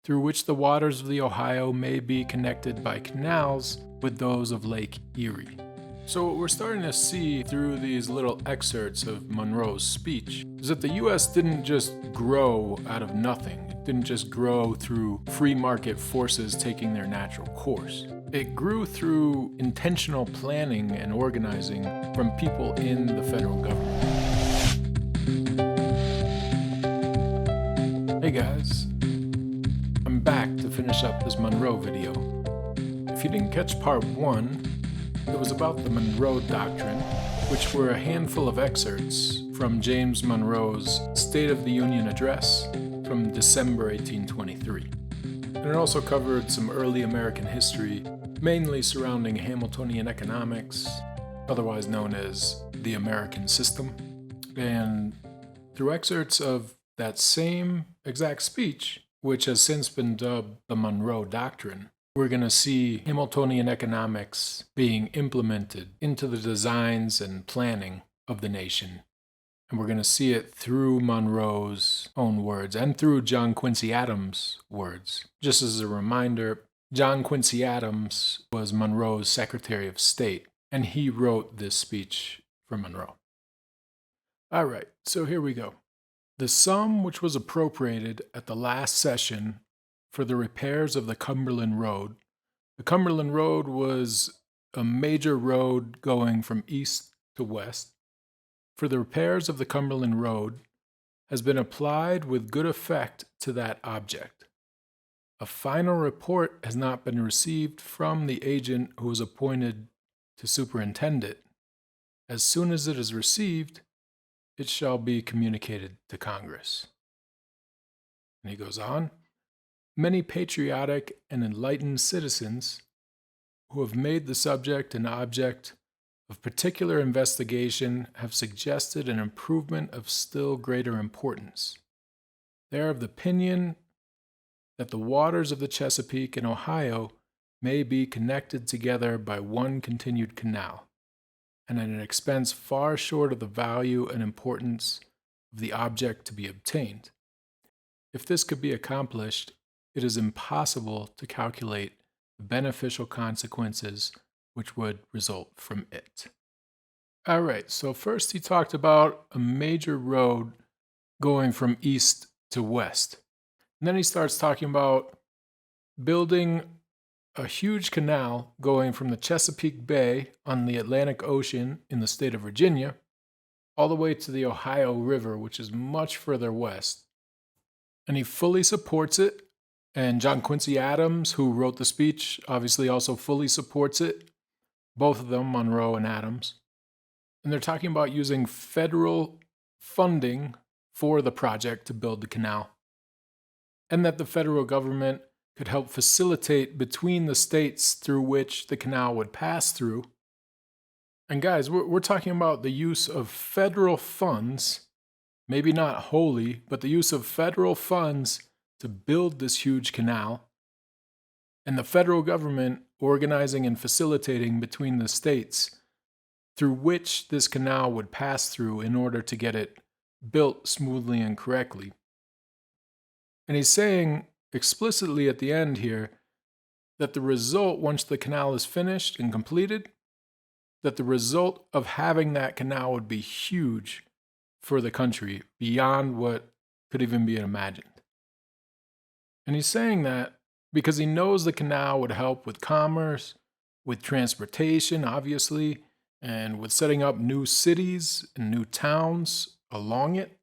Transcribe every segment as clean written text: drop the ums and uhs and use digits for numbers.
through which the waters of the Ohio may be connected by canals with those of Lake Erie. So what we're starting to see through these little excerpts of Monroe's speech is that the US didn't just grow out of nothing. It didn't just grow through free market forces taking their natural course. It grew through intentional planning and organizing from people in the federal government. Hey guys, I'm back to finish up this Monroe video. If you didn't catch part 1, it was about the Monroe Doctrine, which were a handful of excerpts from James Monroe's State of the Union Address from December 1823. And it also covered some early American history, mainly surrounding Hamiltonian economics, otherwise known as the American system. And through excerpts of that same exact speech, which has since been dubbed the Monroe Doctrine, we're going to see Hamiltonian economics being implemented into the designs and planning of the nation. And we're going to see it through Monroe's own words and through John Quincy Adams' words. Just as a reminder, John Quincy Adams was Monroe's Secretary of State, and he wrote this speech for Monroe. All right, so here we go. The sum which was appropriated at the last session for the repairs of the Cumberland Road. The Cumberland Road was a major road going from east to west. For the repairs of the Cumberland Road has been applied with good effect to that object. A final report has not been received from the agent who was appointed to superintend it. As soon as it is received, it shall be communicated to Congress. And he goes on. Many patriotic and enlightened citizens who have made the subject an object of particular investigation have suggested an improvement of still greater importance. They are of the opinion that the waters of the Chesapeake and Ohio may be connected together by one continued canal, and at an expense far short of the value and importance of the object to be obtained. If this could be accomplished, it is impossible to calculate the beneficial consequences which would result from it. All right, so first he talked about a major road going from east to west. And then he starts talking about building a huge canal going from the Chesapeake Bay on the Atlantic Ocean in the state of Virginia all the way to the Ohio River, which is much further west. And he fully supports it. And John Quincy Adams, who wrote the speech, obviously also fully supports it. Both of them, Monroe and Adams. And they're talking about using federal funding for the project to build the canal. And that the federal government could help facilitate between the states through which the canal would pass through. And guys, we're talking about the use of federal funds, maybe not wholly, but the use of federal funds to build this huge canal, and the federal government organizing and facilitating between the states through which this canal would pass through in order to get it built smoothly and correctly. And he's saying explicitly at the end here that the result, once the canal is finished and completed, that the result of having that canal would be huge for the country beyond what could even be imagined. And he's saying that because he knows the canal would help with commerce, with transportation, obviously, and with setting up new cities and new towns along it.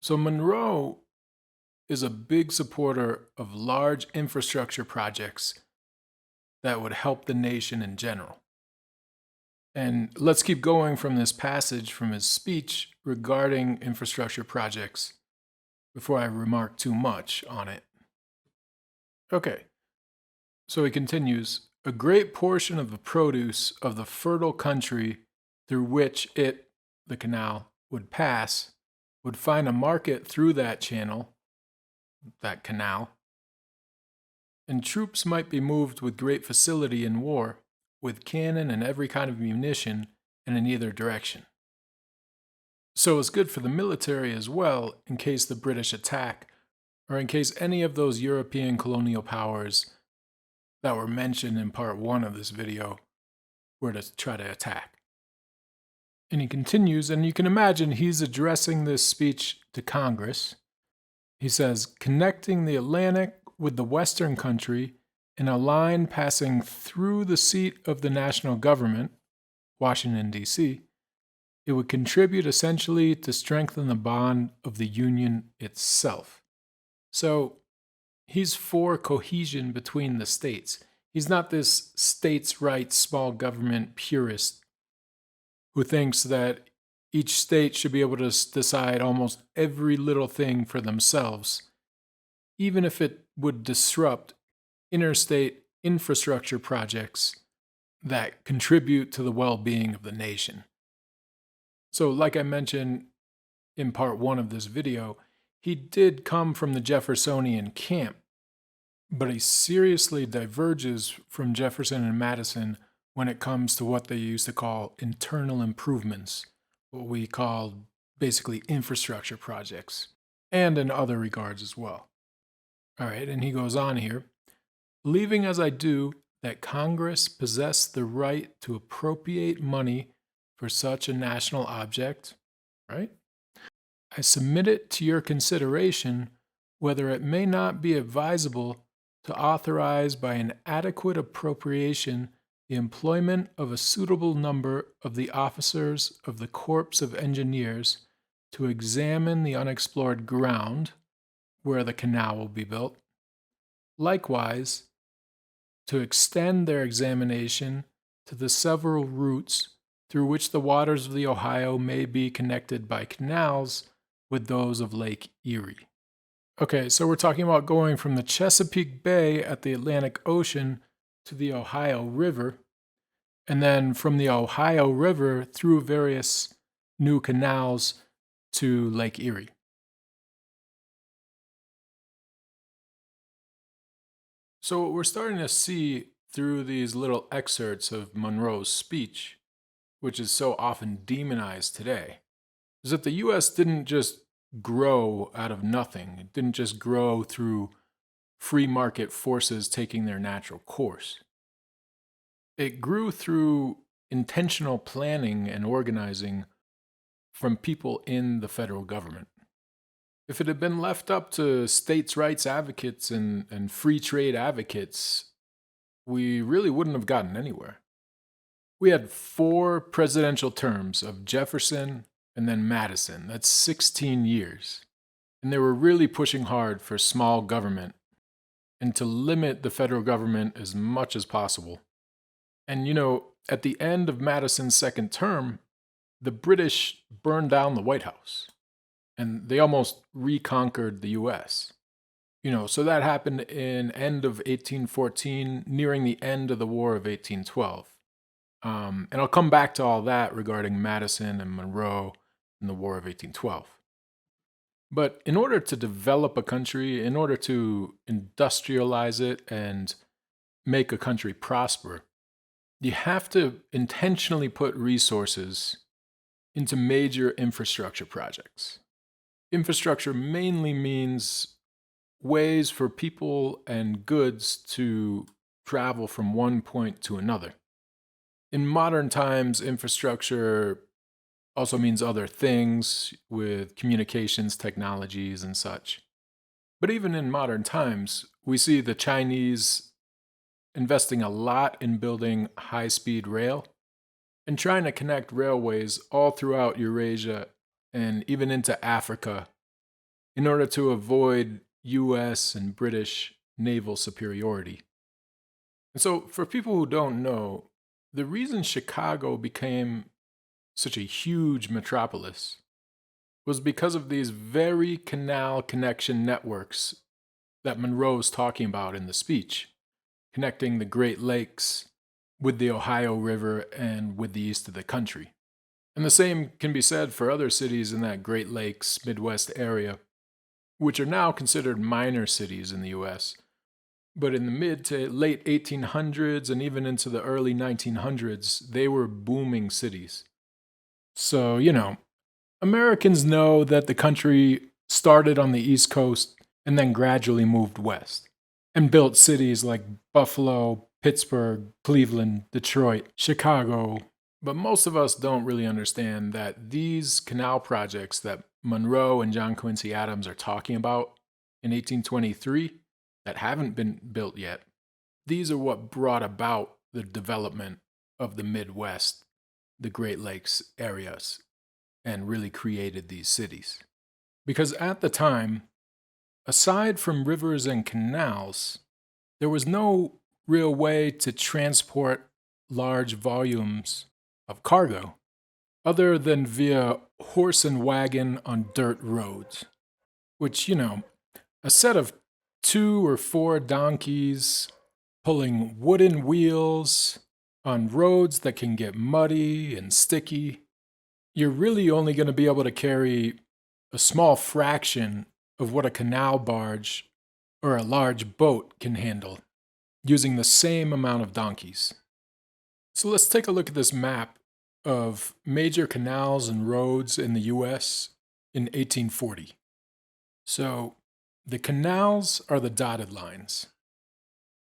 So Monroe is a big supporter of large infrastructure projects that would help the nation in general. And let's keep going from this passage from his speech regarding infrastructure projects before I remark too much on it. Okay, so he continues, a great portion of the produce of the fertile country through which it, the canal, would pass, would find a market through that channel, that canal, and troops might be moved with great facility in war, with cannon and every kind of munition, and in either direction. So it's good for the military as well, in case the British attack or in case any of those European colonial powers that were mentioned in part 1 of this video were to try to attack. And he continues, and you can imagine he's addressing this speech to Congress. He says, connecting the Atlantic with the Western country in a line passing through the seat of the national government, Washington, D.C., it would contribute essentially to strengthen the bond of the Union itself. So he's for cohesion between the states. He's not this states' rights, small government purist who thinks that each state should be able to decide almost every little thing for themselves, even if it would disrupt interstate infrastructure projects that contribute to the well-being of the nation. So, like I mentioned in part 1 of this video, he did come from the Jeffersonian camp, but he seriously diverges from Jefferson and Madison when it comes to what they used to call internal improvements, what we call basically infrastructure projects, and in other regards as well. All right, and he goes on here, believing as I do that Congress possess the right to appropriate money for such a national object, right? I submit it to your consideration whether it may not be advisable to authorize by an adequate appropriation the employment of a suitable number of the officers of the Corps of Engineers to examine the unexplored ground where the canal will be built. Likewise, to extend their examination to the several routes through which the waters of the Ohio may be connected by canals with those of Lake Erie. Okay, so we're talking about going from the Chesapeake Bay at the Atlantic Ocean to the Ohio River, and then from the Ohio River through various new canals to Lake Erie. So what we're starting to see through these little excerpts of Monroe's speech, which is so often demonized today, is that the U.S. didn't just grow out of nothing. It didn't just grow through free market forces taking their natural course. It grew through intentional planning and organizing from people in the federal government. If it had been left up to states' rights advocates and free trade advocates, we really wouldn't have gotten anywhere. We had 4 presidential terms of Jefferson and then Madison. That's 16 years. And they were really pushing hard for small government and to limit the federal government as much as possible. And at the end of Madison's second term, the British burned down the White House and they almost reconquered the US. So that happened in end of 1814, nearing the end of the War of 1812. And I'll come back to all that regarding Madison and Monroe and the War of 1812. But in order to develop a country, in order to industrialize it and make a country prosper, you have to intentionally put resources into major infrastructure projects. Infrastructure mainly means ways for people and goods to travel from one point to another. In modern times, infrastructure also means other things with communications technologies and such. But even in modern times, we see the Chinese investing a lot in building high-speed rail and trying to connect railways all throughout Eurasia and even into Africa in order to avoid US and British naval superiority. And so, for people who don't know, the reason Chicago became such a huge metropolis was because of these very canal connection networks that Monroe's talking about in the speech, connecting the Great Lakes with the Ohio River and with the east of the country. And the same can be said for other cities in that Great Lakes Midwest area, which are now considered minor cities in the US. But in the mid to late 1800s and even into the early 1900s, they were booming cities. So, Americans know that the country started on the East Coast and then gradually moved west and built cities like Buffalo, Pittsburgh, Cleveland, Detroit, Chicago. But most of us don't really understand that these canal projects that Monroe and John Quincy Adams are talking about in 1823 that haven't been built yet, these are what brought about the development of the Midwest, the Great Lakes areas, and really created these cities. Because at the time, aside from rivers and canals, there was no real way to transport large volumes of cargo other than via horse and wagon on dirt roads, which, a set of 2 or 4 donkeys pulling wooden wheels on roads that can get muddy and sticky, you're really only going to be able to carry a small fraction of what a canal barge or a large boat can handle using the same amount of donkeys. So let's take a look at this map of major canals and roads in the US in 1840. So the canals are the dotted lines.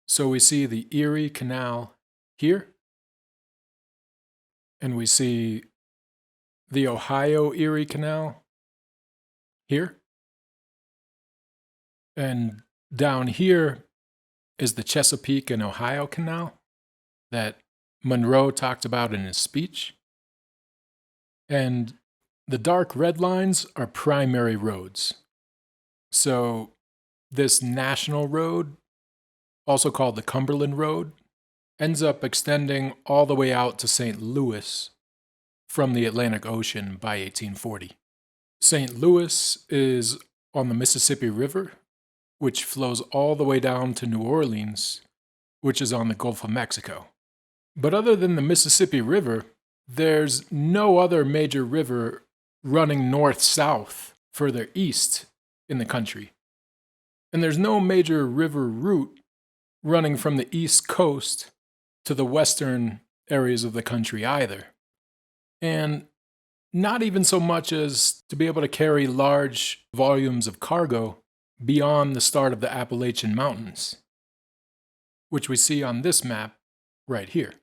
So we see the Erie Canal here, and we see the Ohio Erie Canal here, and down here is the Chesapeake and Ohio Canal that Monroe talked about in his speech. And the dark red lines are primary roads. So this national road, also called the Cumberland Road, ends up extending all the way out to St. Louis from the Atlantic Ocean by 1840. St. Louis is on the Mississippi River, which flows all the way down to New Orleans, which is on the Gulf of Mexico. But other than the Mississippi River, there's no other major river running north-south further east in the country. And there's no major river route running from the east coast to the western areas of the country either. And not even so much as to be able to carry large volumes of cargo beyond the start of the Appalachian Mountains, which we see on this map right here.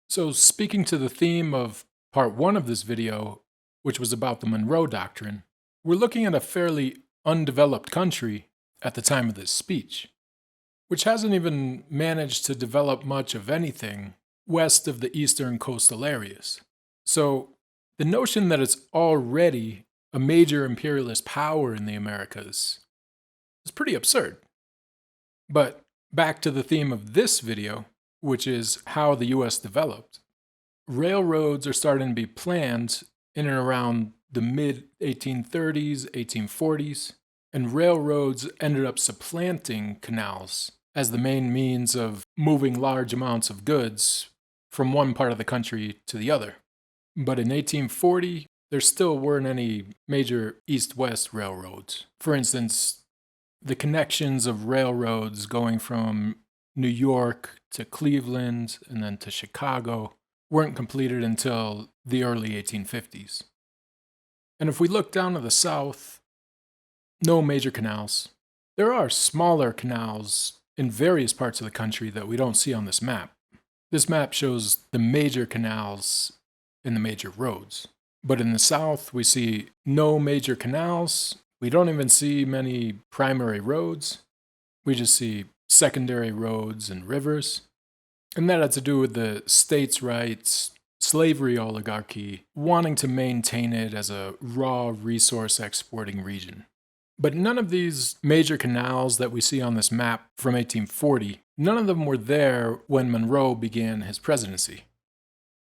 So speaking to the theme of part 1 of this video, which was about the Monroe Doctrine, we're looking at a fairly undeveloped country at the time of this speech, which hasn't even managed to develop much of anything west of the eastern coastal areas. So the notion that it's already a major imperialist power in the Americas is pretty absurd. But back to the theme of this video, which is how the US developed. Railroads are starting to be planned in and around the mid-1830s, 1840s, and railroads ended up supplanting canals as the main means of moving large amounts of goods from one part of the country to the other. But in 1840, there still weren't any major east-west railroads. For instance, the connections of railroads going from New York to Cleveland and then to Chicago weren't completed until the early 1850s. And if we look down to the south, no major canals. There are smaller canals in various parts of the country that we don't see on this map. This map shows the major canals and the major roads. But in the south, we see no major canals. We don't even see many primary roads. We just see secondary roads and rivers. And that had to do with the states' rights, slavery oligarchy, wanting to maintain it as a raw resource exporting region. But none of these major canals that we see on this map from 1840, none of them were there when Monroe began his presidency.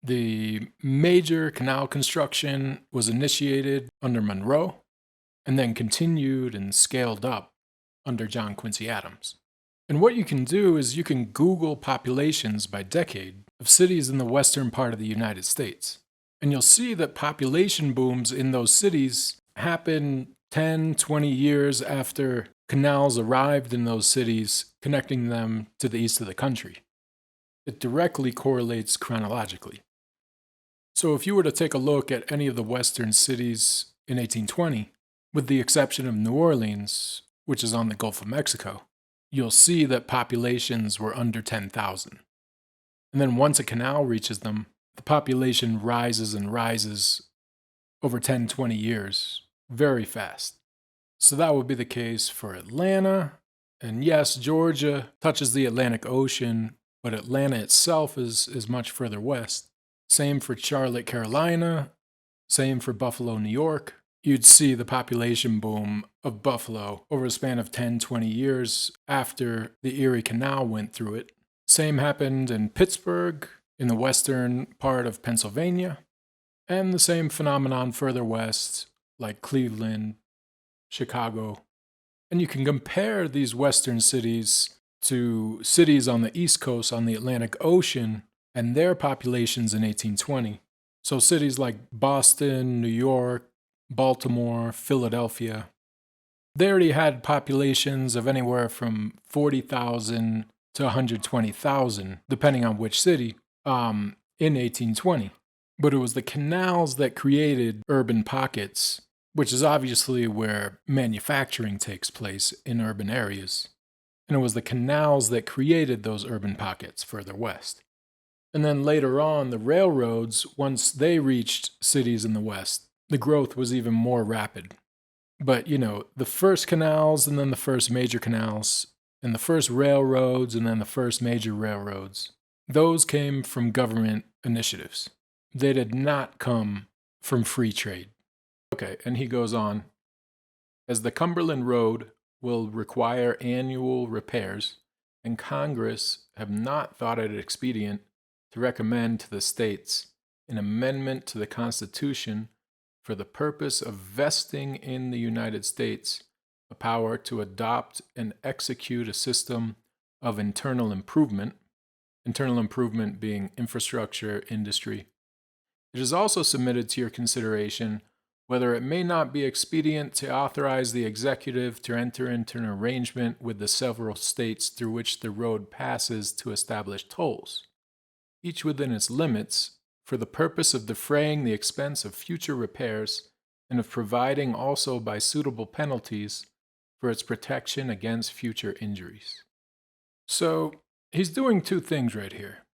The major canal construction was initiated under Monroe and then continued and scaled up under John Quincy Adams. And what you can do is you can Google populations by decade of cities in the western part of the United States. And you'll see that population booms in those cities happen 10, 20 years after canals arrived in those cities, connecting them to the east of the country. It directly correlates chronologically. So if you were to take a look at any of the western cities in 1820, with the exception of New Orleans, which is on the Gulf of Mexico, you'll see that populations were under 10,000. And then once a canal reaches them, the population rises and rises over 10, 20 years very fast. So that would be the case for Atlanta. And yes, Georgia touches the Atlantic Ocean, but Atlanta itself is much further west. Same for Charlotte, Carolina. Same for Buffalo, New York. You'd see the population boom of Buffalo over a span of 10, 20 years after the Erie Canal went through it. Same happened in Pittsburgh, in the western part of Pennsylvania, and the same phenomenon further west, like Cleveland, Chicago. And you can compare these western cities to cities on the East Coast on the Atlantic Ocean and their populations in 1820. So cities like Boston, New York, Baltimore, Philadelphia, they already had populations of anywhere from 40,000 to 120,000, depending on which city, in 1820. But it was the canals that created urban pockets, which is obviously where manufacturing takes place in urban areas. And it was the canals that created those urban pockets further west. And then later on, the railroads, once they reached cities in the west, the growth was even more rapid. But, the first canals and then the first major canals, and the first railroads and then the first major railroads, those came from government initiatives. They did not come from free trade. Okay, and he goes on, as the Cumberland Road will require annual repairs, and Congress have not thought it expedient to recommend to the states an amendment to the Constitution for the purpose of vesting in the United States a power to adopt and execute a system of internal improvement being infrastructure, industry. It is also submitted to your consideration whether it may not be expedient to authorize the executive to enter into an arrangement with the several states through which the road passes to establish tolls, each within its limits, for the purpose of defraying the expense of future repairs and of providing also by suitable penalties for its protection against future injuries. So, he's doing two things right here.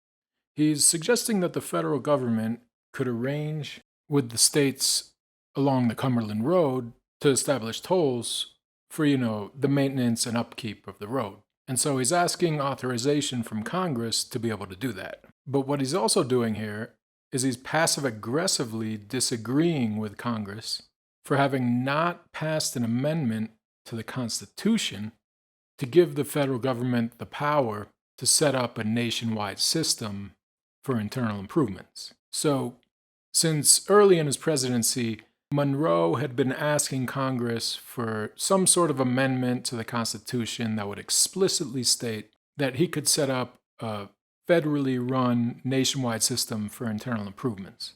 He's suggesting that the federal government could arrange with the states along the Cumberland Road to establish tolls for, the maintenance and upkeep of the road. And so he's asking authorization from Congress to be able to do that. But what he's also doing here is he's passive-aggressively disagreeing with Congress for having not passed an amendment to the Constitution to give the federal government the power to set up a nationwide system for internal improvements. So, since early in his presidency, Monroe had been asking Congress for some sort of amendment to the Constitution that would explicitly state that he could set up a federally run nationwide system for internal improvements.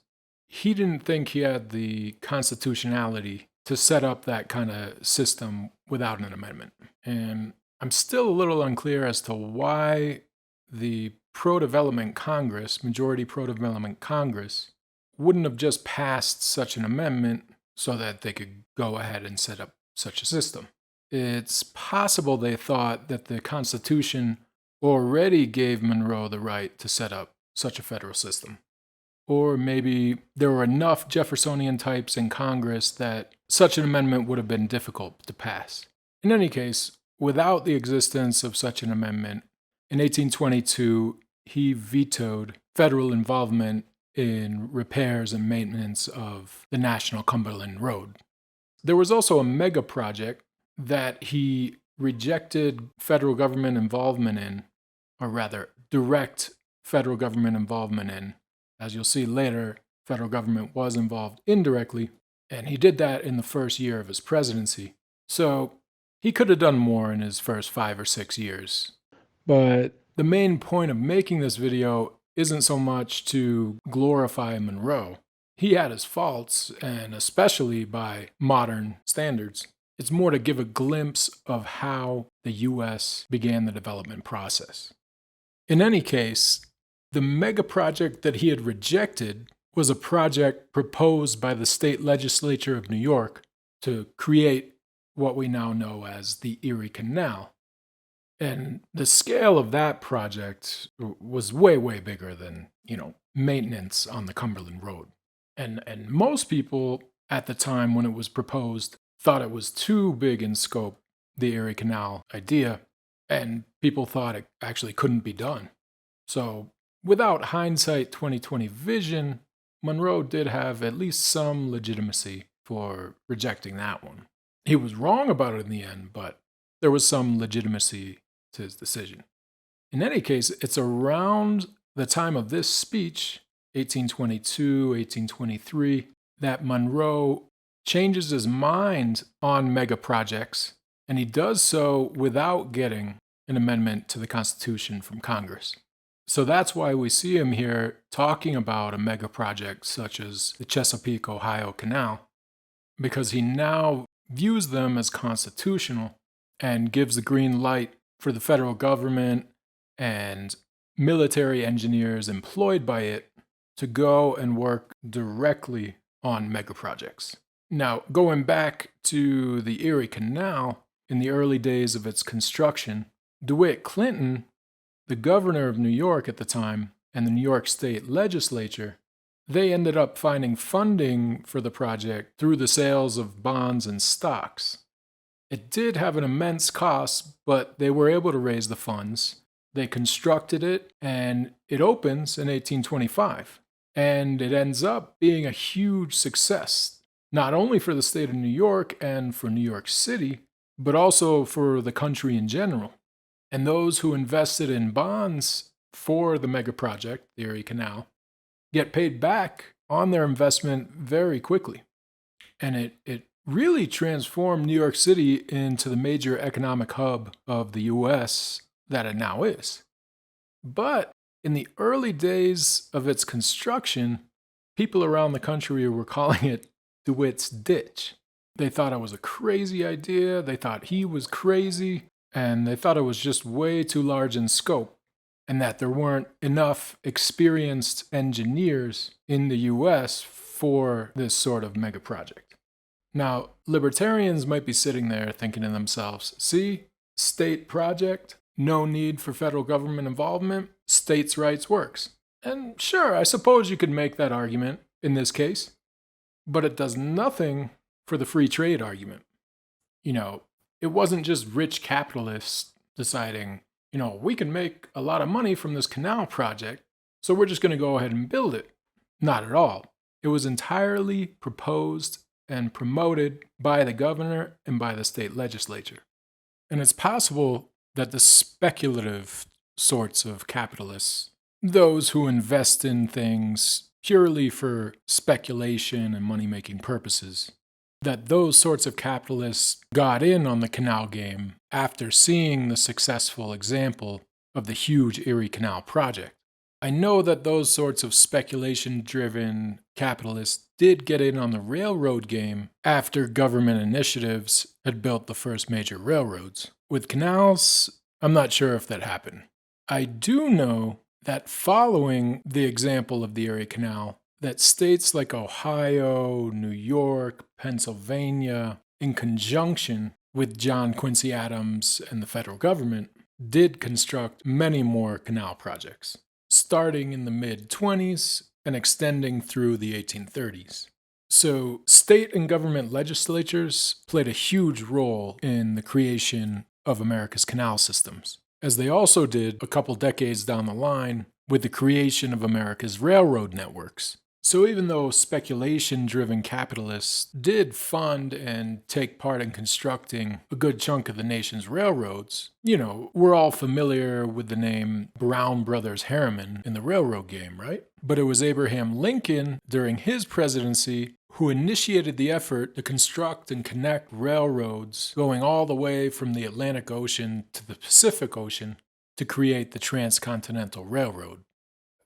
He didn't think he had the constitutionality to set up that kind of system without an amendment. And I'm still a little unclear as to why the pro-development Congress, majority pro-development Congress, wouldn't have just passed such an amendment so that they could go ahead and set up such a system. It's possible they thought that the Constitution already gave Monroe the right to set up such a federal system. Or maybe there were enough Jeffersonian types in Congress that such an amendment would have been difficult to pass. In any case, without the existence of such an amendment, in 1822, he vetoed federal involvement in repairs and maintenance of the National Cumberland Road. There was also a mega project that he rejected federal government involvement in, or rather, direct federal government involvement in. As you'll see later, federal government was involved indirectly, and he did that in the first year of his presidency. So he could have done more in his first 5 or 6 years. But the main point of making this video isn't so much to glorify Monroe. He had his faults, and especially by modern standards. It's more to give a glimpse of how the U.S. began the development process. In any case, the mega project that he had rejected was a project proposed by the state legislature of New York to create what we now know as the Erie Canal. And the scale of that project was way, way bigger than, maintenance on the Cumberland Road. And most people at the time when it was proposed thought it was too big in scope, the Erie Canal idea, and people thought it actually couldn't be done. So, without hindsight 2020 vision, Monroe did have at least some legitimacy for rejecting that one. He was wrong about it in the end, but there was some legitimacy to his decision. In any case, it's around the time of this speech, 1822, 1823, that Monroe changes his mind on mega projects, and he does so without getting an amendment to the Constitution from Congress. So that's why we see him here talking about a mega project such as the Chesapeake, Ohio Canal, because he now views them as constitutional and gives the green light for the federal government and military engineers employed by it to go and work directly on mega projects. Now, going back to the Erie Canal, in the early days of its construction, DeWitt Clinton, the governor of New York at the time, and the New York State legislature, they ended up finding funding for the project through the sales of bonds and stocks. It did have an immense cost, but they were able to raise the funds. They constructed it, and it opens in 1825. And it ends up being a huge success, not only for the state of New York and for New York City, but also for the country in general. And those who invested in bonds for the mega project, the Erie Canal, get paid back on their investment very quickly. And it really transformed New York City into the major economic hub of the US that it now is. But in the early days of its construction, people around the country were calling it DeWitt's Ditch. They thought it was a crazy idea, they thought he was crazy, and they thought it was just way too large in scope, and that there weren't enough experienced engineers in the US for this sort of mega project. Now, libertarians might be sitting there thinking to themselves, see, state project, no need for federal government involvement, states' rights works. And sure, I suppose you could make that argument in this case, but it does nothing for the free trade argument. It wasn't just rich capitalists deciding, we can make a lot of money from this canal project, so we're just going to go ahead and build it. Not at all. It was entirely proposed and promoted by the governor and by the state legislature. And it's possible that the speculative sorts of capitalists, those who invest in things purely for speculation and money-making purposes, that those sorts of capitalists got in on the canal game after seeing the successful example of the huge Erie Canal project. I know that those sorts of speculation-driven capitalists did get in on the railroad game after government initiatives had built the first major railroads. With canals, I'm not sure if that happened. I do know that following the example of the Erie Canal, that states like Ohio, New York, Pennsylvania, in conjunction with John Quincy Adams and the federal government, did construct many more canal projects, starting in the mid-20s and extending through the 1830s. So state and government legislatures played a huge role in the creation of America's canal systems, as they also did a couple decades down the line with the creation of America's railroad networks. So even though speculation-driven capitalists did fund and take part in constructing a good chunk of the nation's railroads, we're all familiar with the name Brown Brothers Harriman in the railroad game, right? But it was Abraham Lincoln, during his presidency, who initiated the effort to construct and connect railroads going all the way from the Atlantic Ocean to the Pacific Ocean to create the Transcontinental Railroad.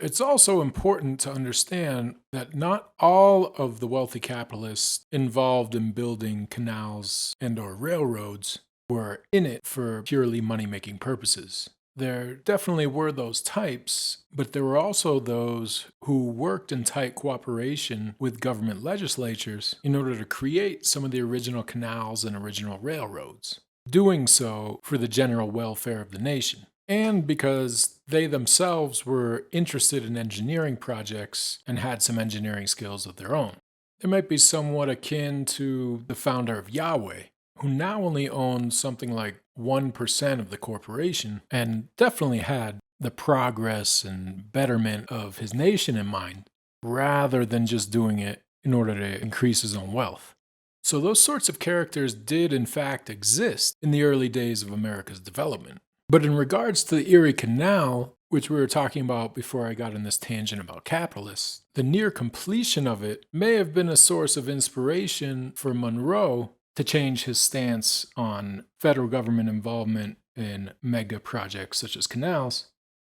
It's also important to understand that not all of the wealthy capitalists involved in building canals and/or railroads were in it for purely money-making purposes. There definitely were those types, but there were also those who worked in tight cooperation with government legislatures in order to create some of the original canals and original railroads, doing so for the general welfare of the nation. And because they themselves were interested in engineering projects and had some engineering skills of their own. They might be somewhat akin to the founder of Yahweh, who now only owns something like 1% of the corporation and definitely had the progress and betterment of his nation in mind, rather than just doing it in order to increase his own wealth. So, those sorts of characters did, in fact, exist in the early days of America's development. But in regards to the Erie Canal, which we were talking about before I got in this tangent about capitalists, the near completion of it may have been a source of inspiration for Monroe to change his stance on federal government involvement in mega projects such as canals.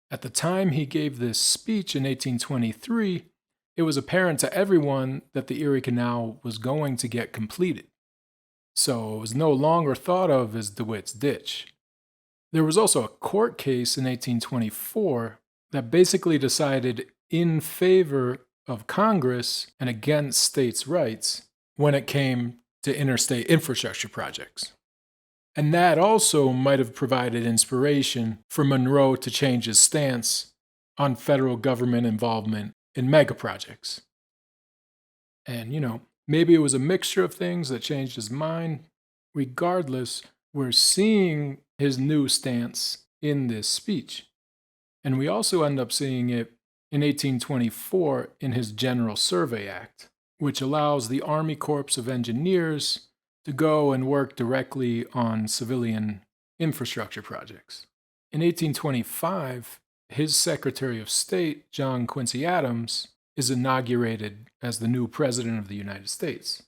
At the time he gave this speech in 1823, it was apparent to everyone that the Erie Canal was going to get completed. So it was no longer thought of as DeWitt's Ditch. There was also a court case in 1824 that basically decided in favor of Congress and against states' rights when it came to interstate infrastructure projects. And that also might have provided inspiration for Monroe to change his stance on federal government involvement in mega projects. And, maybe it was a mixture of things that changed his mind. Regardless, we're seeing his new stance in this speech. And we also end up seeing it in 1824 in his General Survey Act, which allows the Army Corps of Engineers to go and work directly on civilian infrastructure projects. In 1825, his Secretary of State, John Quincy Adams, is inaugurated as the new President of the United States.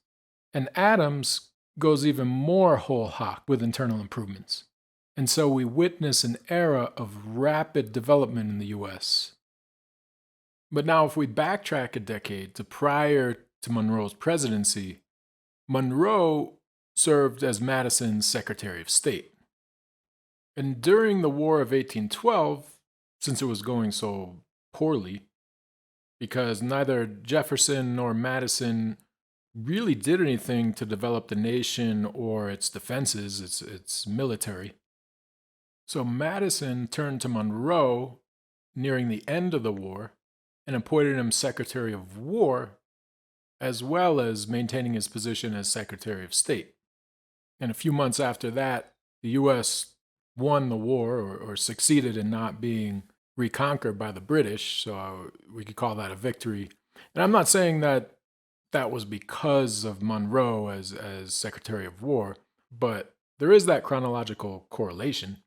And Adams goes even more whole hog with internal improvements. And so we witness an era of rapid development in the US. But now, if we backtrack a decade to prior to Monroe's presidency, Monroe served as Madison's Secretary of State. And during the War of 1812, since it was going so poorly, because neither Jefferson nor Madison really did anything to develop the nation or its defenses, its military. So Madison turned to Monroe nearing the end of the war and appointed him Secretary of War, as well as maintaining his position as Secretary of State. And a few months after that, the U.S. won the war or succeeded in not being reconquered by the British, so we could call that a victory. And I'm not saying that was because of Monroe as Secretary of War, but there is that chronological correlation.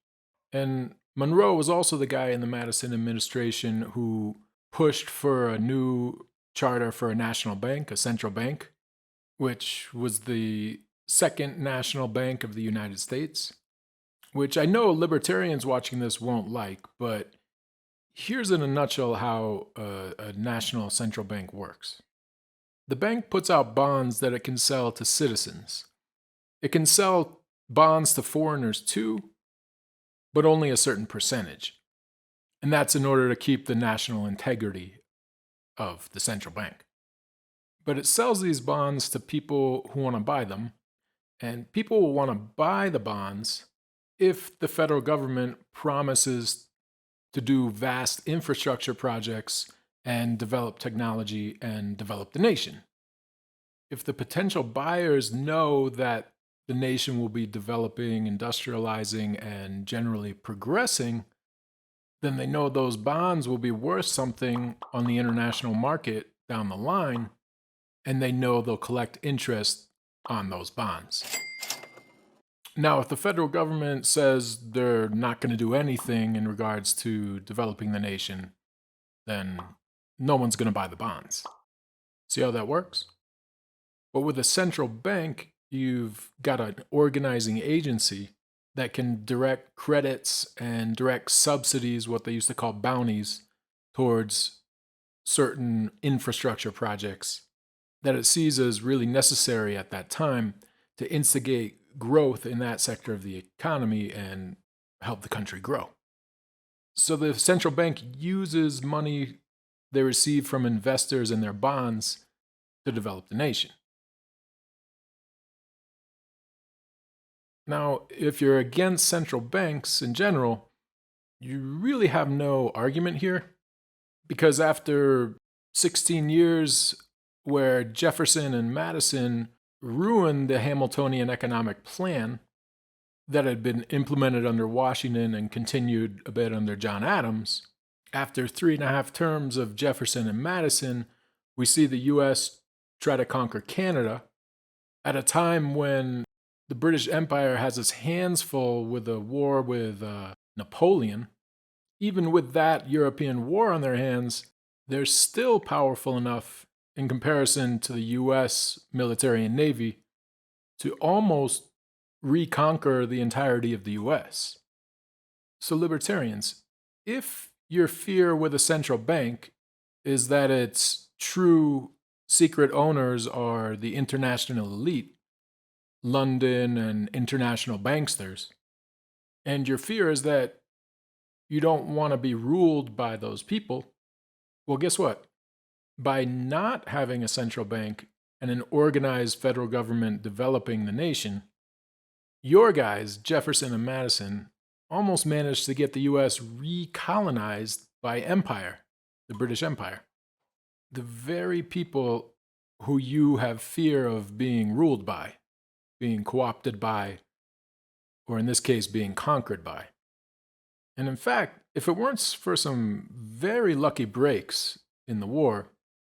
And Monroe was also the guy in the Madison administration who pushed for a new charter for a national bank, a central bank, which was the second national bank of the United States, which I know libertarians watching this won't like, but here's in a nutshell how a national central bank works. The bank puts out bonds that it can sell to citizens. It can sell bonds to foreigners too, but only a certain percentage. And that's in order to keep the national integrity of the central bank. But it sells these bonds to people who want to buy them, and people will want to buy the bonds if the federal government promises to do vast infrastructure projects and develop technology and develop the nation. If the potential buyers know that the nation will be developing, industrializing, and generally progressing, then they know those bonds will be worth something on the international market down the line, and they know they'll collect interest on those bonds. Now, if the federal government says they're not going to do anything in regards to developing the nation, then no one's going to buy the bonds. See how that works? But with a central bank, you've got an organizing agency that can direct credits and direct subsidies, what they used to call bounties, towards certain infrastructure projects that it sees as really necessary at that time to instigate growth in that sector of the economy and help the country grow. So the central bank uses money they receive from investors and their bonds to develop the nation. Now, if you're against central banks in general, you really have no argument here, because after 16 years where Jefferson and Madison ruined the Hamiltonian economic plan that had been implemented under Washington and continued a bit under John Adams, after 3.5 terms of Jefferson and Madison, we see the US try to conquer Canada at a time when the British Empire has its hands full with a war with Napoleon. Even with that European war on their hands, they're still powerful enough in comparison to the US military and navy to almost reconquer the entirety of the US. So, libertarians, if your fear with a central bank is that its true secret owners are the international elite, London and international banksters, and your fear is that you don't want to be ruled by those people, well, guess what? By not having a central bank and an organized federal government developing the nation, your guys, Jefferson and Madison, almost managed to get the US recolonized by empire, the British Empire. The very people who you have fear of being ruled by, being co-opted by, or in this case, being conquered by. And in fact, if it weren't for some very lucky breaks in the war,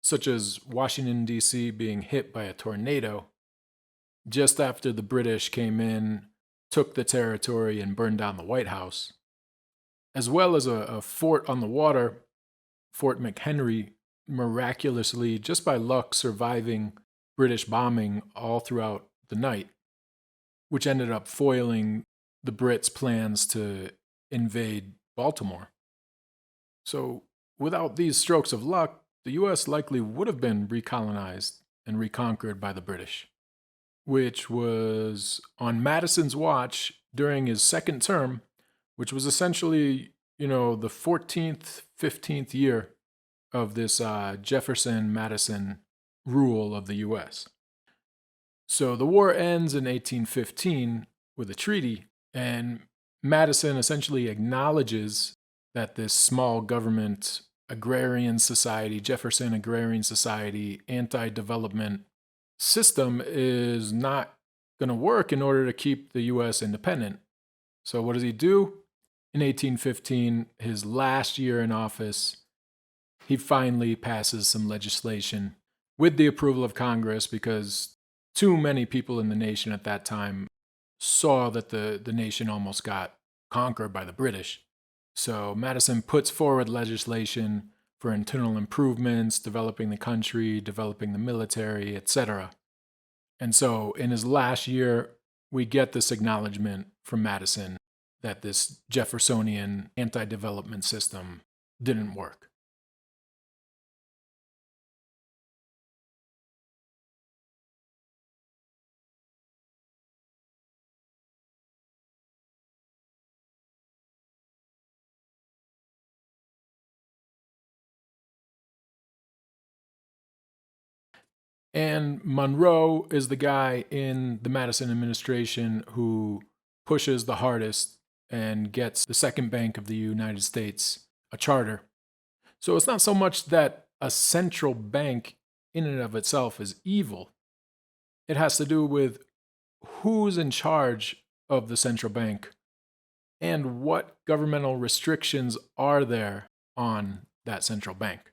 such as Washington, D.C. being hit by a tornado just after the British came in, took the territory, and burned down the White House, as well as a fort on the water, Fort McHenry, miraculously, just by luck, surviving British bombing all throughout the night, which ended up foiling the Brits' plans to invade Baltimore. So, without these strokes of luck, the US likely would have been recolonized and reconquered by the British, which was on Madison's watch during his second term, which was essentially, the 14th, 15th year of this Jefferson-Madison rule of the US. So the war ends in 1815 with a treaty, and Madison essentially acknowledges that this small government, agrarian society, Jefferson agrarian society, anti-development system is not going to work in order to keep the US independent. So what does he do? In 1815, his last year in office, he finally passes some legislation with the approval of Congress, because too many people in the nation at that time saw that the nation almost got conquered by the British. So Madison puts forward legislation for internal improvements, developing the country, developing the military, etc. And so in his last year, we get this acknowledgement from Madison that this Jeffersonian anti-development system didn't work. And Monroe is the guy in the Madison administration who pushes the hardest and gets the second bank of the United States a charter. So it's not so much that a central bank in and of itself is evil. It has to do with who's in charge of the central bank and what governmental restrictions are there on that central bank.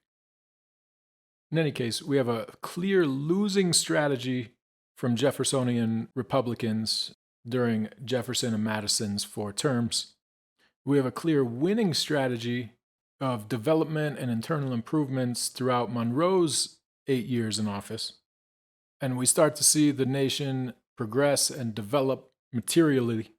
In any case, we have a clear losing strategy from Jeffersonian Republicans during Jefferson and Madison's 4 terms. We have a clear winning strategy of development and internal improvements throughout Monroe's 8 years in office. And we start to see the nation progress and develop materially.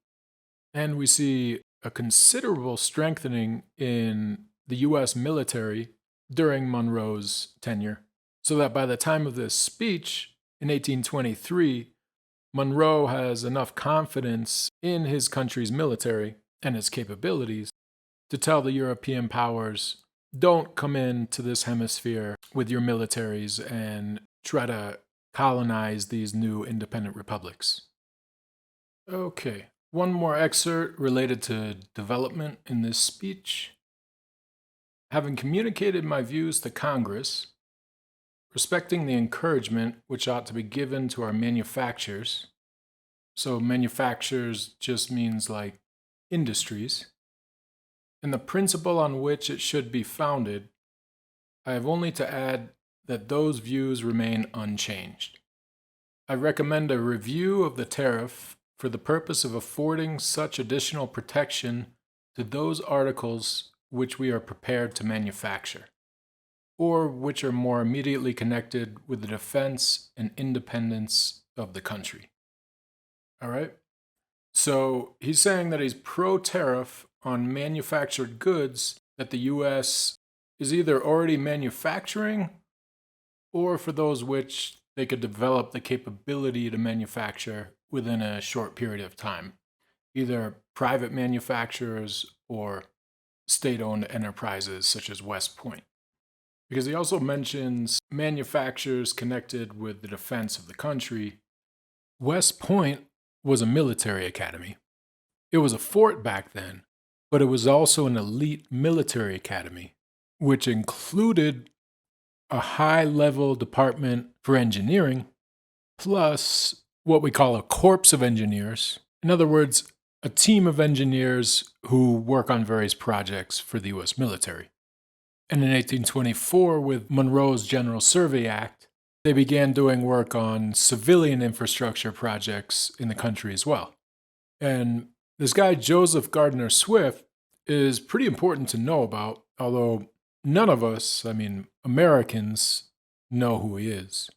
And we see a considerable strengthening in the US military during Monroe's tenure, so that by the time of this speech in 1823, Monroe has enough confidence in his country's military and its capabilities to tell the European powers, don't come into this hemisphere with your militaries and try to colonize these new independent republics. Okay, one more excerpt related to development in this speech. Having communicated my views to Congress, respecting the encouragement which ought to be given to our manufacturers, so manufacturers just means like industries, and the principle on which it should be founded, I have only to add that those views remain unchanged. I recommend a review of the tariff for the purpose of affording such additional protection to those articles which we are prepared to manufacture, or which are more immediately connected with the defense and independence of the country. All right? So he's saying that he's pro-tariff on manufactured goods that the U.S. is either already manufacturing or for those which they could develop the capability to manufacture within a short period of time, either private manufacturers or state-owned enterprises such as West Point. Because he also mentions manufacturers connected with the defense of the country. West Point was a military academy. It was a fort back then, but it was also an elite military academy, which included a high-level department for engineering, plus what we call a corps of engineers. In other words, a team of engineers who work on various projects for the U.S. military. And in 1824, with Monroe's General Survey Act, they began doing work on civilian infrastructure projects in the country as well. And this guy, Joseph Gardner Swift, is pretty important to know about, although none of us, Americans, know who he is.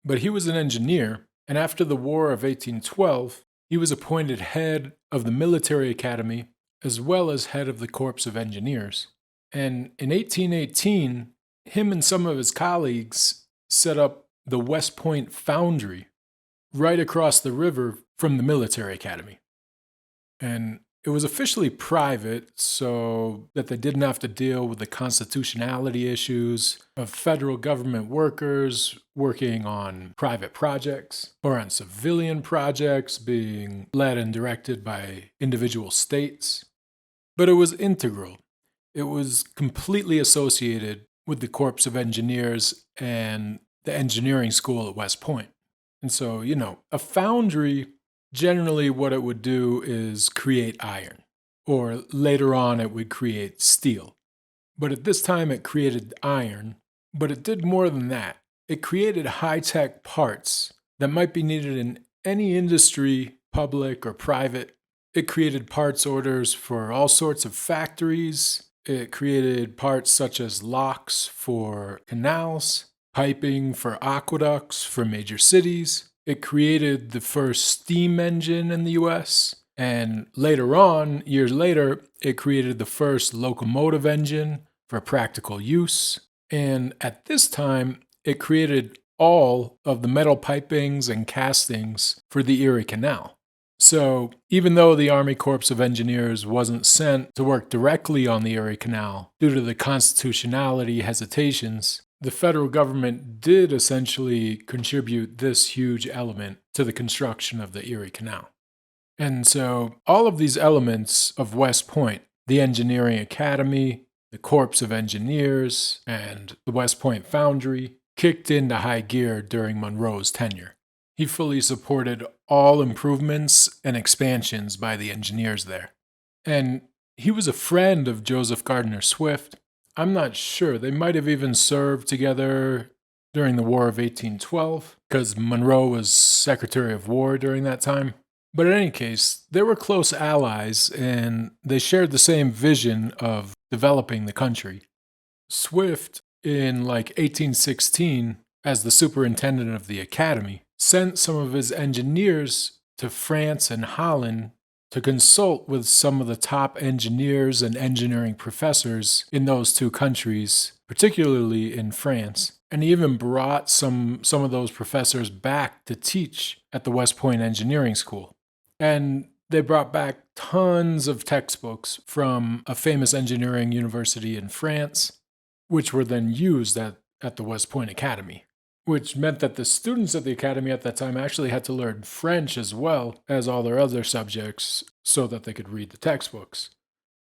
But he was an engineer, and after the War of 1812, he was appointed head of the military academy as well as head of the Corps of Engineers. And in 1818, him and some of his colleagues set up the West Point Foundry right across the river from the military academy. And it was officially private so that they didn't have to deal with the constitutionality issues of federal government workers working on private projects or on civilian projects being led and directed by individual states. But it was integral. It was completely associated with the Corps of Engineers and the engineering school at West Point. And so, a foundry, generally what it would do is create iron, or later on it would create steel. But at this time it created iron, but it did more than that. It created high-tech parts that might be needed in any industry, public or private. It created parts orders for all sorts of factories. It created parts such as locks for canals, piping for aqueducts for major cities. It created the first steam engine in the US. And later on, years later, it created the first locomotive engine for practical use. And at this time, it created all of the metal pipings and castings for the Erie Canal. So even though the Army Corps of Engineers wasn't sent to work directly on the Erie Canal due to the constitutionality hesitations, the federal government did essentially contribute this huge element to the construction of the Erie Canal. And so all of these elements of West Point, the Engineering Academy, the Corps of Engineers, and the West Point Foundry, kicked into high gear during Monroe's tenure. He fully supported all improvements and expansions by the engineers there. And he was a friend of Joseph Gardner Swift. I'm not sure. They might have even served together during the War of 1812, because Monroe was Secretary of War during that time. But in any case, they were close allies, and they shared the same vision of developing the country. Swift, in 1816, as the superintendent of the academy, sent some of his engineers to France and Holland to consult with some of the top engineers and engineering professors in those two countries, particularly in France. And he even brought some of those professors back to teach at the West Point Engineering School. And They brought back tons of textbooks from a famous engineering university in France, which were then used at the West Point Academy, which meant that the students at the academy at that time actually had to learn French as well as all their other subjects so that they could read the textbooks.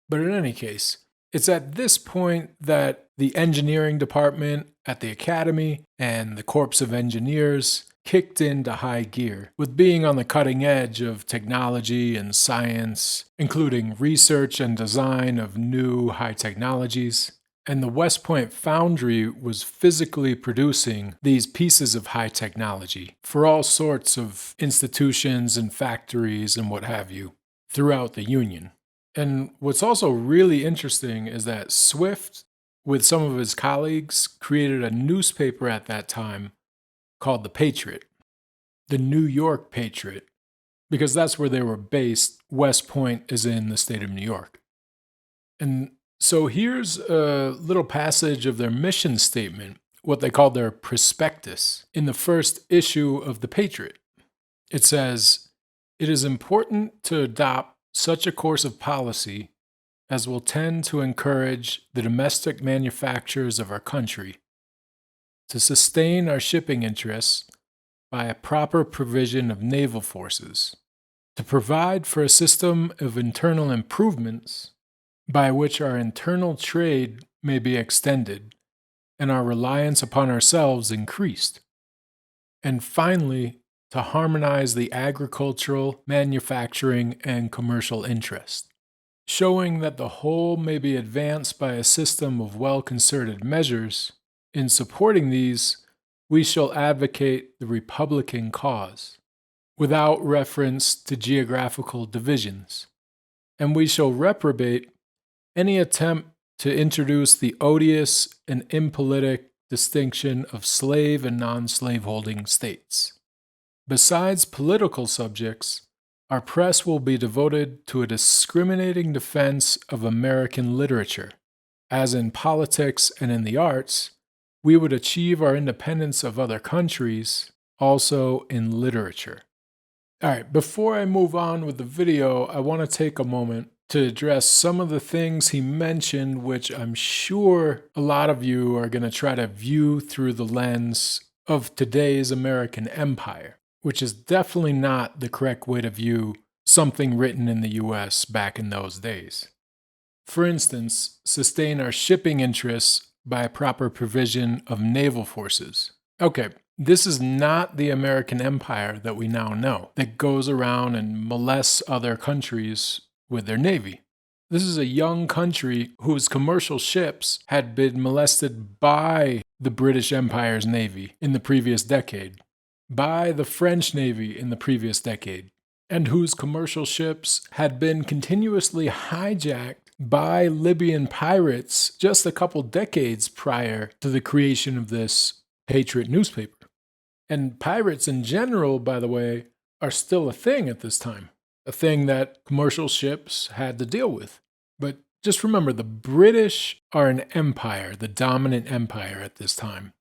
But in any case, it's at this point that the engineering department at the academy and the Corps of Engineers kicked into high gear, with being on the cutting edge of technology and science, including research and design of new high technologies. And the West Point Foundry was physically producing these pieces of high technology for all sorts of institutions and factories and what have you throughout the Union. And what's also really interesting is that Swift, with some of his colleagues, created a newspaper at that time called The Patriot, the New York Patriot, because that's where they were based. West Point is in the state of New York. And so here's a little passage of their mission statement, what they call their prospectus, in the first issue of The Patriot. It says, "It is important to adopt such a course of policy as will tend to encourage the domestic manufacturers of our country, to sustain our shipping interests by a proper provision of naval forces, to provide for a system of internal improvements by which our internal trade may be extended and our reliance upon ourselves increased, and finally, to harmonize the agricultural, manufacturing, and commercial interests, showing that the whole may be advanced by a system of well-concerted measures. In supporting these, we shall advocate the Republican cause, without reference to geographical divisions, and we shall reprobate any attempt to introduce the odious and impolitic distinction of slave and non-slaveholding states. Besides political subjects, our press will be devoted to a discriminating defense of American literature. As in politics and in the arts, we would achieve our independence of other countries, also in literature." All right, before I move on with the video, I want to take a moment to address some of the things he mentioned, which I'm sure a lot of you are going to try to view through the lens of today's American empire, which is definitely not the correct way to view something written in the US back in those days. For instance, sustain our shipping interests by a proper provision of naval forces. Okay, this is not the American empire that we now know, that goes around and molests other countries with their navy. This is a young country whose commercial ships had been molested by the British Empire's navy in the previous decade, by the French Navy in the previous decade, and whose commercial ships had been continuously hijacked by Libyan pirates just a couple decades prior to the creation of this Patriot newspaper. And pirates in general, by the way, are still a thing at this time, a thing that commercial ships had to deal with. But just remember, the British are an empire, the dominant empire at this time.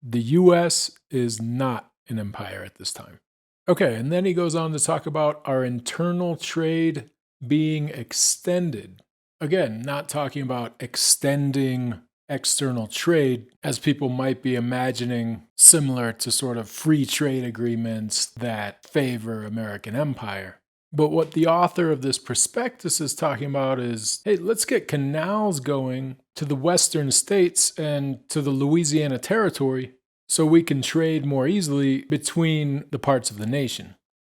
The US is not an empire at this time. Okay, and then he goes on to talk about our internal trade being extended. Again, not talking about extending external trade as people might be imagining, similar to sort of free trade agreements that favor American empire. But what the author of this prospectus is talking about is, hey, let's get canals going to the western states and to the Louisiana Territory so we can trade more easily between the parts of the nation.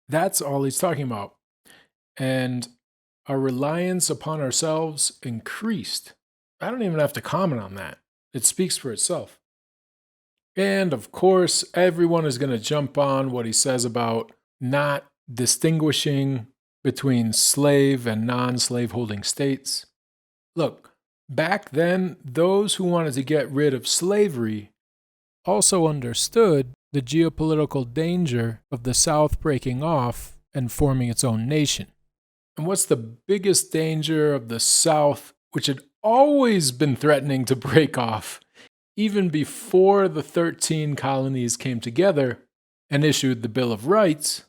That's all he's talking about. And our reliance upon ourselves increased. I don't even have to comment on that. It speaks for itself. And of course, everyone is going to jump on what he says about not distinguishing between slave and non-slave holding states. Look, back then, those who wanted to get rid of slavery also understood the geopolitical danger of the South breaking off and forming its own nation. And what's the biggest danger of the South, which had always been threatening to break off, even before the 13 colonies came together and issued the Bill of Rights?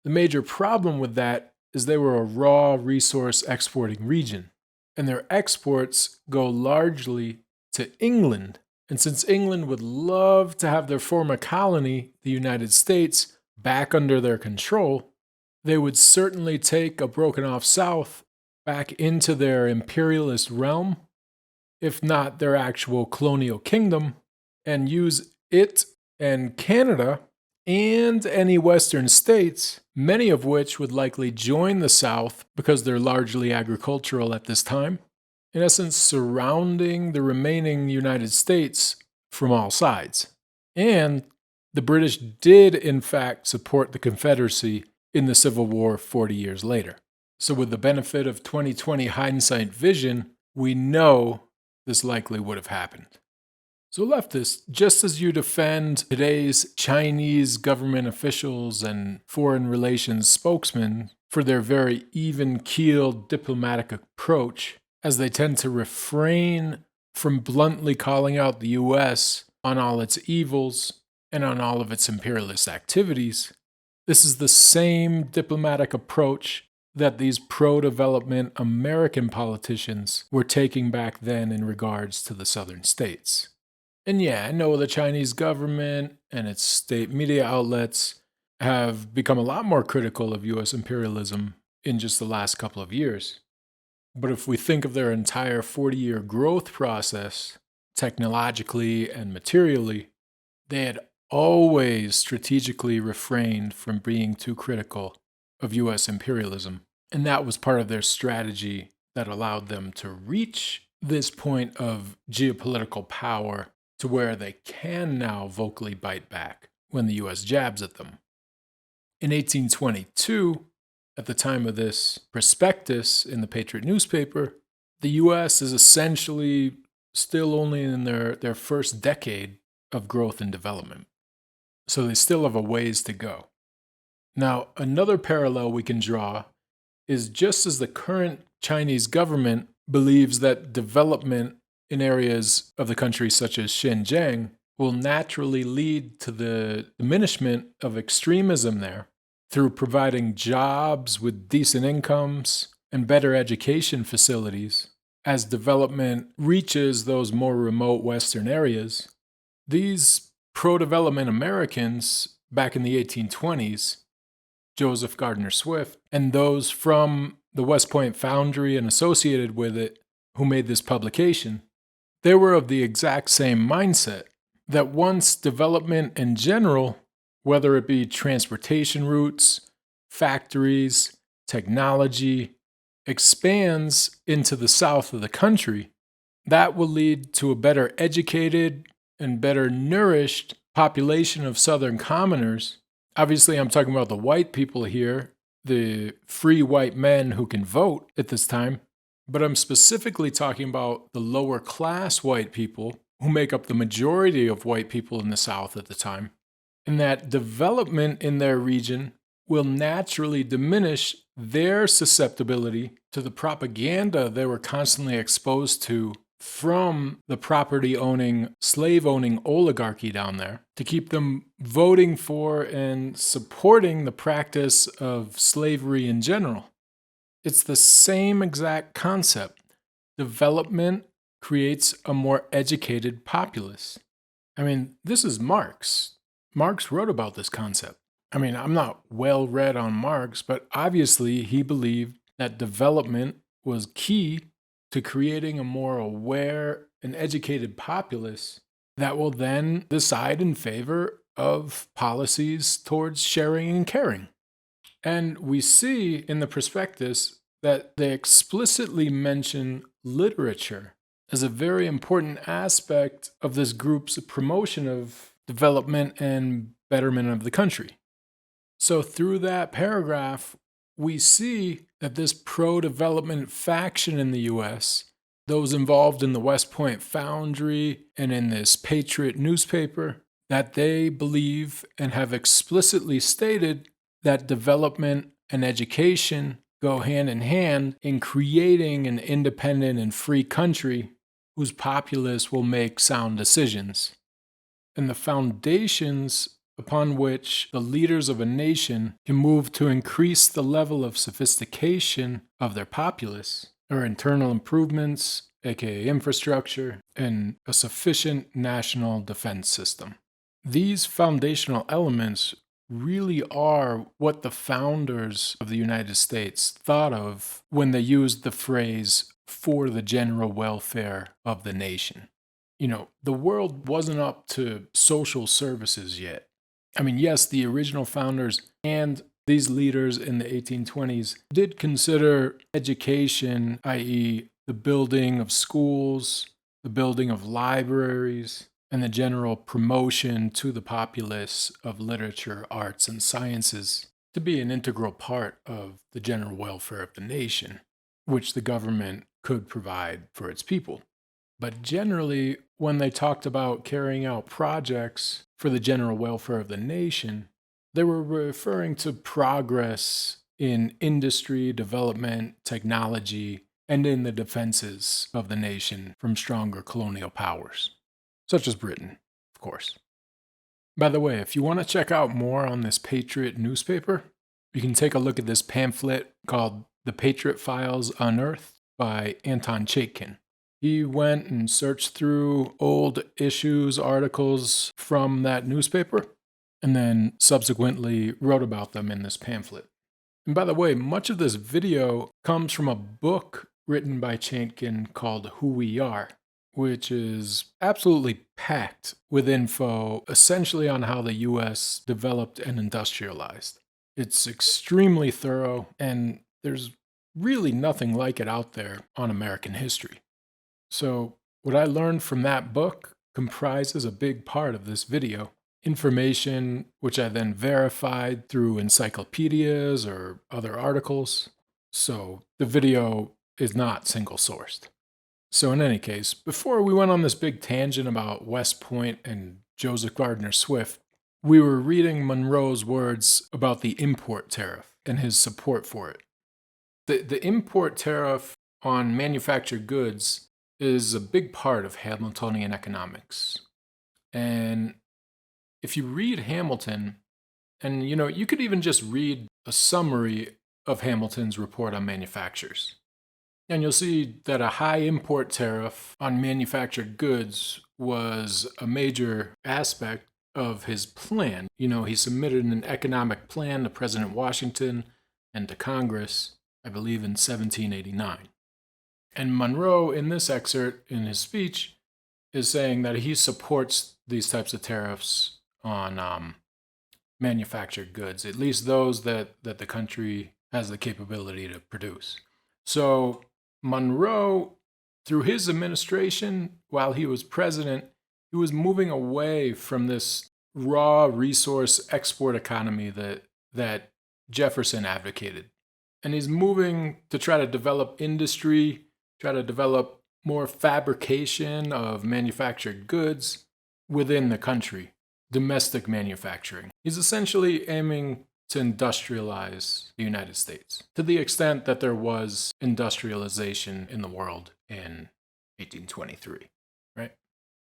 The major problem with that is they were a raw resource exporting region, and their exports go largely to England. And since England would love to have their former colony, the United States, back under their control, they would certainly take a broken off South back into their imperialist realm, if not their actual colonial kingdom, and use it and Canada and any Western states, many of which would likely join the South because they're largely agricultural at this time, in essence surrounding the remaining United States from all sides. And the British did in fact support the Confederacy in the Civil War 40 years later. So with the benefit of 2020 hindsight vision, we know this likely would have happened. So leftists, just as you defend today's Chinese government officials and foreign relations spokesmen for their very even-keeled diplomatic approach, as they tend to refrain from bluntly calling out the US on all its evils and on all of its imperialist activities, this is the same diplomatic approach that these pro-development American politicians were taking back then in regards to the southern states. And yeah, I know the Chinese government and its state media outlets have become a lot more critical of US imperialism in just the last couple of years. But if we think of their entire 40-year growth process, technologically and materially, they had always strategically refrained from being too critical of US imperialism. And that was part of their strategy that allowed them to reach this point of geopolitical power to where they can now vocally bite back when the US jabs at them. In 1822, at the time of this prospectus in the Patriot newspaper, the US is essentially still only in their first decade of growth and development. So they still have a ways to go. Now, another parallel we can draw is just as the current Chinese government believes that development in areas of the country such as Xinjiang will naturally lead to the diminishment of extremism there through providing jobs with decent incomes and better education facilities as development reaches those more remote Western areas. These pro-development Americans back in the 1820s, Joseph Gardner Swift, and those from the West Point Foundry and associated with it who made this publication, they were of the exact same mindset that once development in general, whether it be transportation routes, factories, technology, expands into the south of the country, that will lead to a better educated and better nourished population of Southern commoners. Obviously, I'm talking about the white people here, the free white men who can vote at this time, but I'm specifically talking about the lower class white people who make up the majority of white people in the South at the time, and that development in their region will naturally diminish their susceptibility to the propaganda they were constantly exposed to from the property-owning, slave-owning oligarchy down there to keep them voting for and supporting the practice of slavery in general. It's the same exact concept. Development creates a more educated populace. I mean, this is Marx. Marx wrote about this concept. I mean, I'm not well read on Marx, but obviously he believed that development was key to creating a more aware and educated populace that will then decide in favor of policies towards sharing and caring. And we see in the prospectus that they explicitly mention literature as a very important aspect of this group's promotion of development and betterment of the country. So through that paragraph, we see that this pro-development faction in the US, those involved in the West Point Foundry and in this Patriot newspaper, that they believe and have explicitly stated that development and education go hand in hand in creating an independent and free country whose populace will make sound decisions. And the foundations upon which the leaders of a nation can move to increase the level of sophistication of their populace, or internal improvements, aka infrastructure, and a sufficient national defense system. These foundational elements really are what the founders of the United States thought of when they used the phrase "for the general welfare of the nation." The world wasn't up to social services yet. I mean, yes, the original founders and these leaders in the 1820s did consider education, i.e., the building of schools, the building of libraries, and the general promotion to the populace of literature, arts, and sciences to be an integral part of the general welfare of the nation, which the government could provide for its people. But generally, when they talked about carrying out projects for the general welfare of the nation, they were referring to progress in industry, development, technology, and in the defenses of the nation from stronger colonial powers, such as Britain, of course. By the way, if you want to check out more on this Patriot newspaper, you can take a look at this pamphlet called The Patriot Files Unearthed by Anton Chaikin. He went and searched through old issues, articles from that newspaper, and then subsequently wrote about them in this pamphlet. And by the way, much of this video comes from a book written by Chaikin called Who We Are, which is absolutely packed with info essentially on how the US developed and industrialized. It's extremely thorough, and there's really nothing like it out there on American history. So, what I learned from that book comprises a big part of this video. Information which I then verified through encyclopedias or other articles. So, the video is not single sourced. So, in any case, before we went on this big tangent about West Point and Joseph Gardner Swift, we were reading Monroe's words about the import tariff and his support for it. The import tariff on manufactured goods is a big part of Hamiltonian economics. And if you read Hamilton, and you could even just read a summary of Hamilton's report on manufactures, and you'll see that a high import tariff on manufactured goods was a major aspect of his plan. He submitted an economic plan to President Washington and to Congress, I believe in 1789. And Monroe, in this excerpt in his speech, is saying that he supports these types of tariffs on manufactured goods, at least those that the country has the capability to produce. So Monroe, through his administration, while he was president, he was moving away from this raw resource export economy that Jefferson advocated. And he's moving to try to develop industry, try to develop more fabrication of manufactured goods within the country, domestic manufacturing. He's essentially aiming to industrialize the United States to the extent that there was industrialization in the world in 1823, right?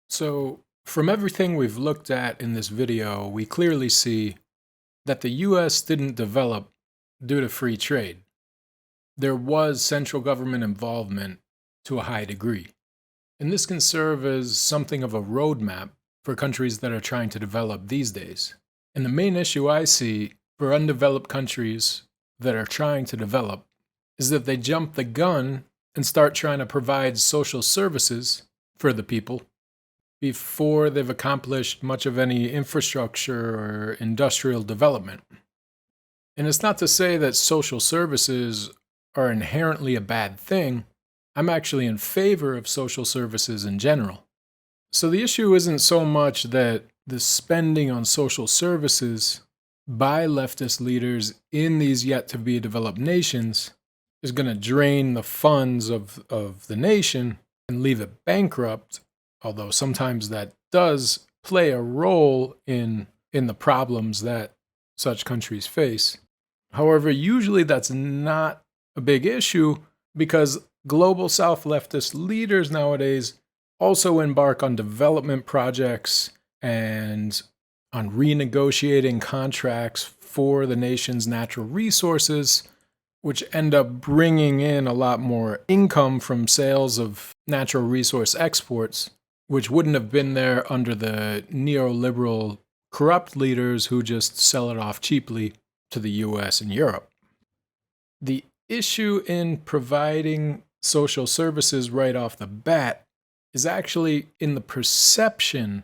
So from everything we've looked at in this video, we clearly see that the US didn't develop due to free trade. There was central government involvement to a high degree. And this can serve as something of a roadmap for countries that are trying to develop these days. And the main issue I see for undeveloped countries that are trying to develop is that they jump the gun and start trying to provide social services for the people before they've accomplished much of any infrastructure or industrial development. And it's not to say that social services are inherently a bad thing. I'm actually in favor of social services in general. So the issue isn't so much that the spending on social services by leftist leaders in these yet-to-be developed nations is going to drain the funds of the nation and leave it bankrupt, although sometimes that does play a role in the problems that such countries face. However, usually that's not a big issue because global South leftist leaders nowadays also embark on development projects and on renegotiating contracts for the nation's natural resources, which end up bringing in a lot more income from sales of natural resource exports, which wouldn't have been there under the neoliberal corrupt leaders who just sell it off cheaply to the US and Europe. The issue in providing social services right off the bat is actually in the perception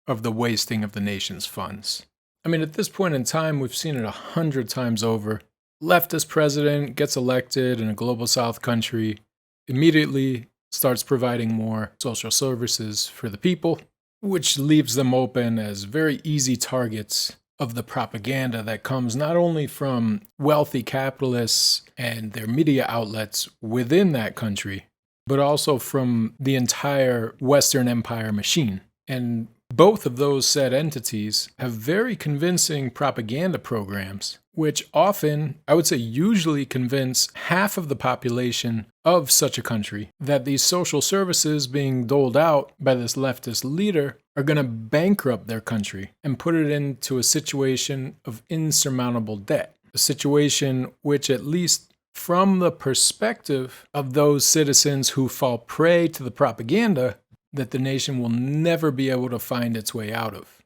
of the wasting of the nation's funds. I mean, at this point in time, we've seen it 100 times over. Leftist president gets elected in a global south country, immediately starts providing more social services for the people, which leaves them open as very easy targets of the propaganda that comes not only from wealthy capitalists and their media outlets within that country, but also from the entire Western empire machine. And both of those said entities have very convincing propaganda programs, which often, I would say usually, convince half of the population of such a country that these social services being doled out by this leftist leader are going to bankrupt their country and put it into a situation of insurmountable debt. A situation which, at least from the perspective of those citizens who fall prey to the propaganda, that the nation will never be able to find its way out of.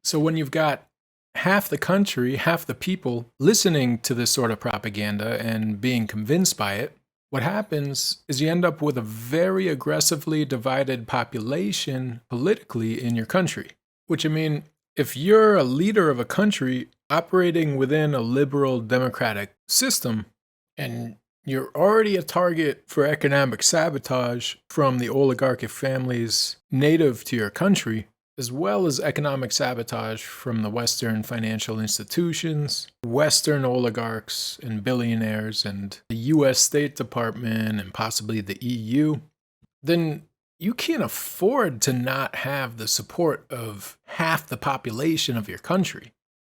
So when you've got half the country, half the people listening to this sort of propaganda and being convinced by it, what happens is you end up with a very aggressively divided population politically in your country. Which, I mean, if you're a leader of a country operating within a liberal democratic system, and you're already a target for economic sabotage from the oligarchic families native to your country, as well as economic sabotage from the Western financial institutions, Western oligarchs and billionaires, and the US State Department, and possibly the EU, then you can't afford to not have the support of half the population of your country.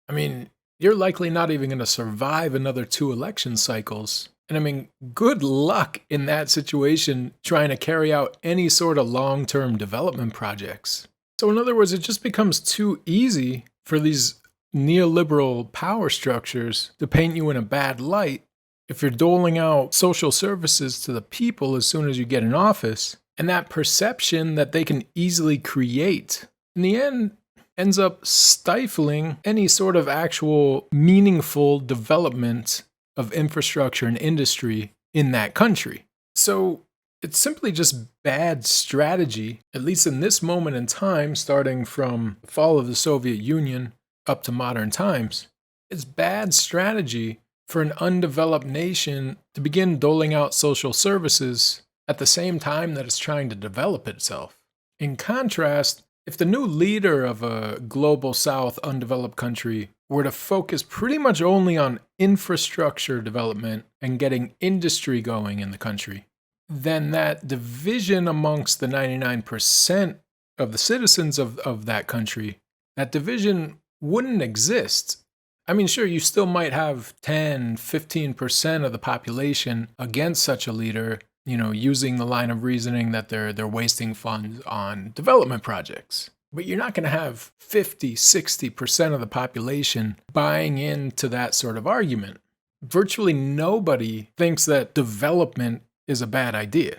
I mean, you're likely not even going to survive another 2 election cycles. And I mean, good luck in that situation trying to carry out any sort of long-term development projects. So in other words, it just becomes too easy for these neoliberal power structures to paint you in a bad light if you're doling out social services to the people as soon as you get in office. And that perception that they can easily create, in the end, ends up stifling any sort of actual meaningful development of infrastructure and industry in that country. So it's simply just bad strategy, at least in this moment in time, starting from the fall of the Soviet Union up to modern times. It's bad strategy for an undeveloped nation to begin doling out social services at the same time that it's trying to develop itself. In contrast, if the new leader of a global south undeveloped country were to focus pretty much only on infrastructure development and getting industry going in the country, then that division amongst the 99% of the citizens of that country, that division wouldn't exist. I mean, sure, you still might have 10, 15% of the population against such a leader, using the line of reasoning that they're wasting funds on development projects. But you're not going to have 50, 60% of the population buying into that sort of argument. Virtually nobody thinks that development is a bad idea.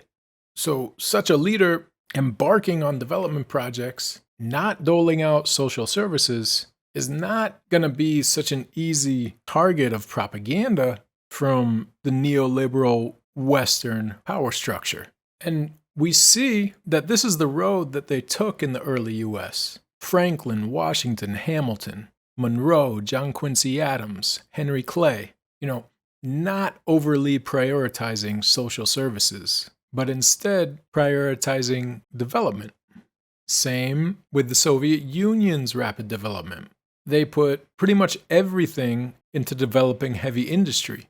So such a leader embarking on development projects, not doling out social services, is not going to be such an easy target of propaganda from the neoliberal Western power structure. And we see that this is the road that they took in the early US. Franklin, Washington, Hamilton, Monroe, John Quincy Adams, Henry Clay, not overly prioritizing social services, but instead prioritizing development. Same with the Soviet Union's rapid development. They put pretty much everything into developing heavy industry.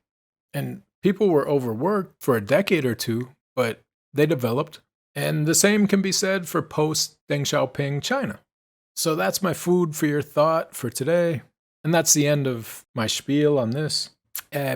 And people were overworked for a decade or two, but they developed. And the same can be said for post-Deng Xiaoping China. So that's my food for your thought for today. And that's the end of my spiel on this.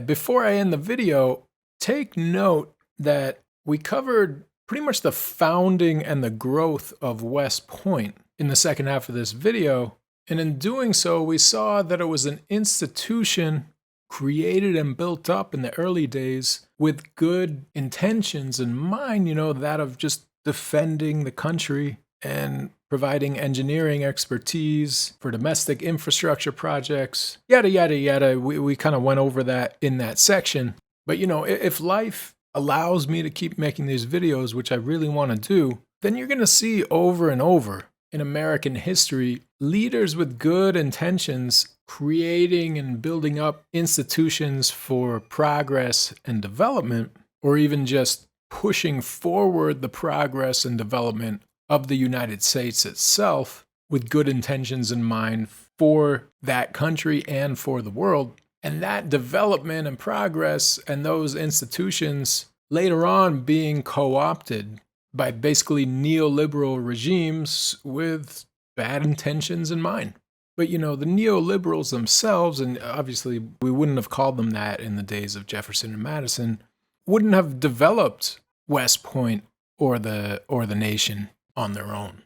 Before I end the video, take note that we covered pretty much the founding and the growth of West Point in the second half of this video. And in doing so, we saw that it was an institution created and built up in the early days with good intentions in mind, that of just defending the country and providing engineering expertise for domestic infrastructure projects, yada, yada, yada. We kind of went over that in that section. But, if life allows me to keep making these videos, which I really want to do, then you're going to see over and over in American history, leaders with good intentions creating and building up institutions for progress and development, or even just pushing forward the progress and development of the United States itself with good intentions in mind for that country and for the world. And that development and progress and those institutions later on being co-opted by basically neoliberal regimes with bad intentions in mind. But the neoliberals themselves, and obviously we wouldn't have called them that in the days of Jefferson and Madison, wouldn't have developed West Point or the nation on their own.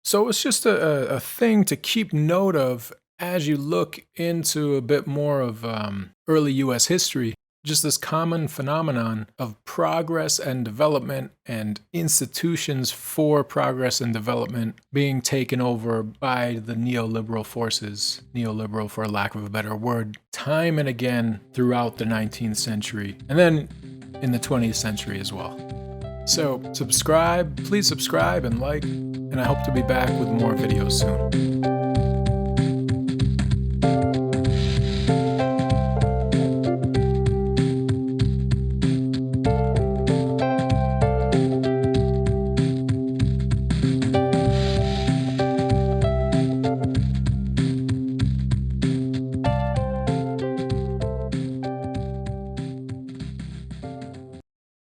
So it's just a thing to keep note of as you look into a bit more of early U.S. history. Just this common phenomenon of progress and development and institutions for progress and development being taken over by the neoliberal forces, neoliberal for lack of a better word, time and again throughout the 19th century, and then in the 20th century as well. So please subscribe and like, and I hope to be back with more videos soon.